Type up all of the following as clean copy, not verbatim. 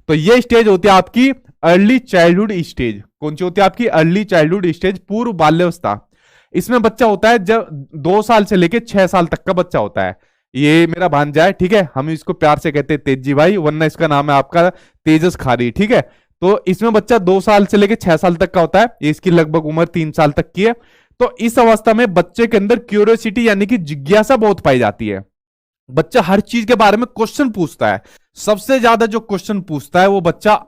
तो ये स्टेज होती है आपकी अर्ली चाइल्डहुड स्टेज। कौन सी होती है आपकी अर्ली चाइल्डहुड स्टेज, पूर्व बाल्यावस्था। इसमें बच्चा होता है जब 2 साल से लेके 6 साल तक का बच्चा होता है। ये मेरा भांजा है, ठीक है, हम इसको प्यार से कहते हैं तेजी भाई, वरना इसका नाम है आपका तेजस खारी, ठीक है। तो इसमें बच्चा 2 साल से लेके 6 साल तक का होता है, ये इसकी लगभग उम्र 3 साल तक की है। तो इस अवस्था में बच्चे के अंदर क्यूरियोसिटी यानी कि जिज्ञासा बहुत पाई जाती है। बच्चा हर चीज के बारे में क्वेश्चन पूछता है। सबसे ज्यादा जो क्वेश्चन पूछता है वो बच्चा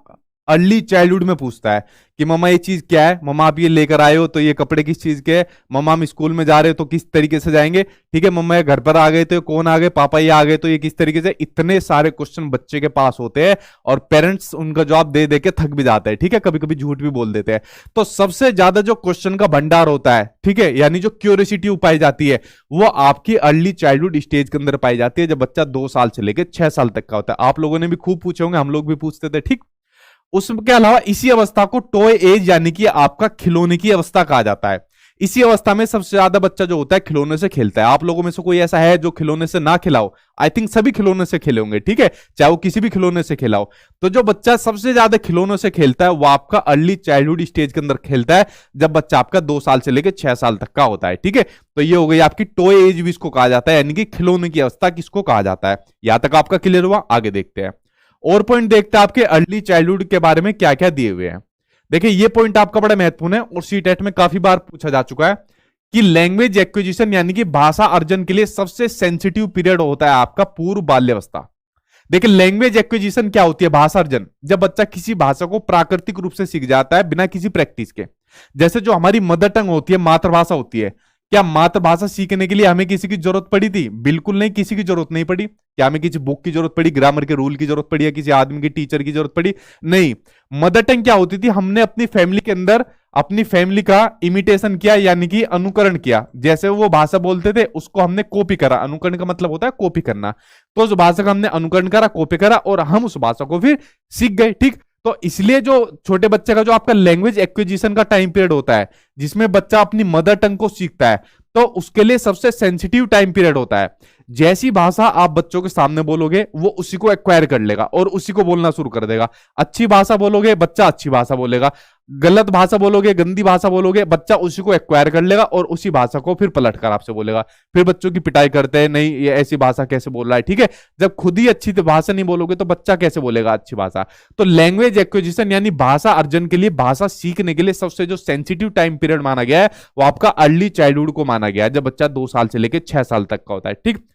अर्ली चाइल्डहुड में पूछता है कि मम्मा ये चीज क्या है, मम्मा आप ये लेकर आए हो तो ये कपड़े किस चीज के हैं, मम्मा हम स्कूल में जा रहे हो तो किस तरीके से जाएंगे, ठीक है, मम्मा ये घर पर आ गए तो कौन आ गए, पापा ये आ गए तो ये किस तरीके से। इतने सारे क्वेश्चन बच्चे के पास होते हैं और पेरेंट्स उनका जवाब दे दे के थक भी जाते हैं, ठीक है, कभी कभी झूठ भी बोल देते हैं। तो सबसे ज्यादा जो क्वेश्चन का भंडार होता है, ठीक है, यानी जो क्यूरियोसिटी पाई जाती है वो आपकी अर्ली चाइल्डहुड स्टेज के अंदर पाई जाती है, जब बच्चा 2 साल से लेकर 6 साल तक का होता है। आप लोगों ने भी खूब पूछे होंगे, हम लोग भी पूछते थे, ठीक। उसके अलावा इसी अवस्था को टॉय एज यानी कि आपका खिलौने की अवस्था कहा जाता है। इसी अवस्था में सबसे ज्यादा बच्चा जो होता है खिलौने से खेलता है। आप लोगों में से कोई ऐसा है जो खिलौने से ना खिलाओ? आई थिंक सभी खिलौने से खेले होंगे, ठीक है, चाहे वो किसी भी खिलौने से खिलाओ। तो जो बच्चा सबसे ज्यादा खिलौनों से खेलता है वो आपका अर्ली चाइल्डहुड स्टेज के अंदर खेलता है, जब बच्चा आपका 2 साल से लेकर 6 साल तक का होता है, ठीक है। तो ये हो गई आपकी टॉय एज भी इसको कहा जाता है, यानी कि खिलौने की अवस्था किसको कहा जाता है। यहां तक आपका क्लियर हुआ? आगे देखते हैं और पॉइंट देखते हैं आपके अर्ली चाइल्डहुड के बारे में क्या क्या दिए हुए हैं। देखिए ये पॉइंट आपका बड़ा महत्वपूर्ण है और सीटेट में काफी बार पूछा जा चुका है कि लैंग्वेज एक्विजिशन यानी कि भाषा अर्जन के लिए सबसे सेंसिटिव पीरियड होता है आपका पूर्व बाल्यावस्था। देखिए लैंग्वेज एक्विजिशन क्या होती है? भाषा अर्जन, जब बच्चा किसी भाषा को प्राकृतिक रूप से सीख जाता है बिना किसी प्रैक्टिस के। जैसे जो हमारी मदर टंग होती है, मातृभाषा होती है, क्या मातृभाषा सीखने के लिए हमें किसी की जरूरत पड़ी थी? बिल्कुल नहीं, किसी की जरूरत नहीं पड़ी। क्या हमें किसी बुक की जरूरत पड़ी, ग्रामर के रूल की जरूरत पड़ी, या किसी आदमी की टीचर की जरूरत पड़ी? नहीं। मदर टंग क्या होती थी? हमने अपनी फैमिली के अंदर अपनी फैमिली का इमिटेशन किया, यानी कि अनुकरण किया। जैसे वो भाषा बोलते थे उसको हमने कॉपी करा। अनुकरण का मतलब होता है कॉपी करना। तो उस भाषा का हमने अनुकरण करा, कॉपी करा और हम उस भाषा को फिर सीख गए, ठीक। तो इसलिए जो छोटे बच्चे का जो आपका लैंग्वेज एक्विजिशन का टाइम पीरियड होता है, जिसमें बच्चा अपनी मदर टंग को सीखता है, तो उसके लिए सबसे सेंसिटिव टाइम पीरियड होता है। जैसी भाषा आप बच्चों के सामने बोलोगे वो उसी को एक्वायर कर लेगा और उसी को बोलना शुरू कर देगा। अच्छी भाषा बोलोगे बच्चा अच्छी भाषा बोलेगा, गलत भाषा बोलोगे, गंदी भाषा बोलोगे, बच्चा उसी को एक्वायर कर लेगा और उसी भाषा को फिर पलट कर आपसे बोलेगा। फिर बच्चों की पिटाई करते हैं, नहीं ये ऐसी भाषा कैसे बोल रहा है, ठीक है। जब खुद ही अच्छी भाषा नहीं बोलोगे तो बच्चा कैसे बोलेगा अच्छी भाषा। तो लैंग्वेज एक्विजिशन यानी भाषा अर्जन के लिए, भाषा सीखने के लिए सबसे जो सेंसिटिव टाइम पीरियड माना गया है वो आपका अर्ली चाइल्डहुड को माना गया है, जब बच्चा 2 साल से लेकर 6 साल तक का होता है, ठीक।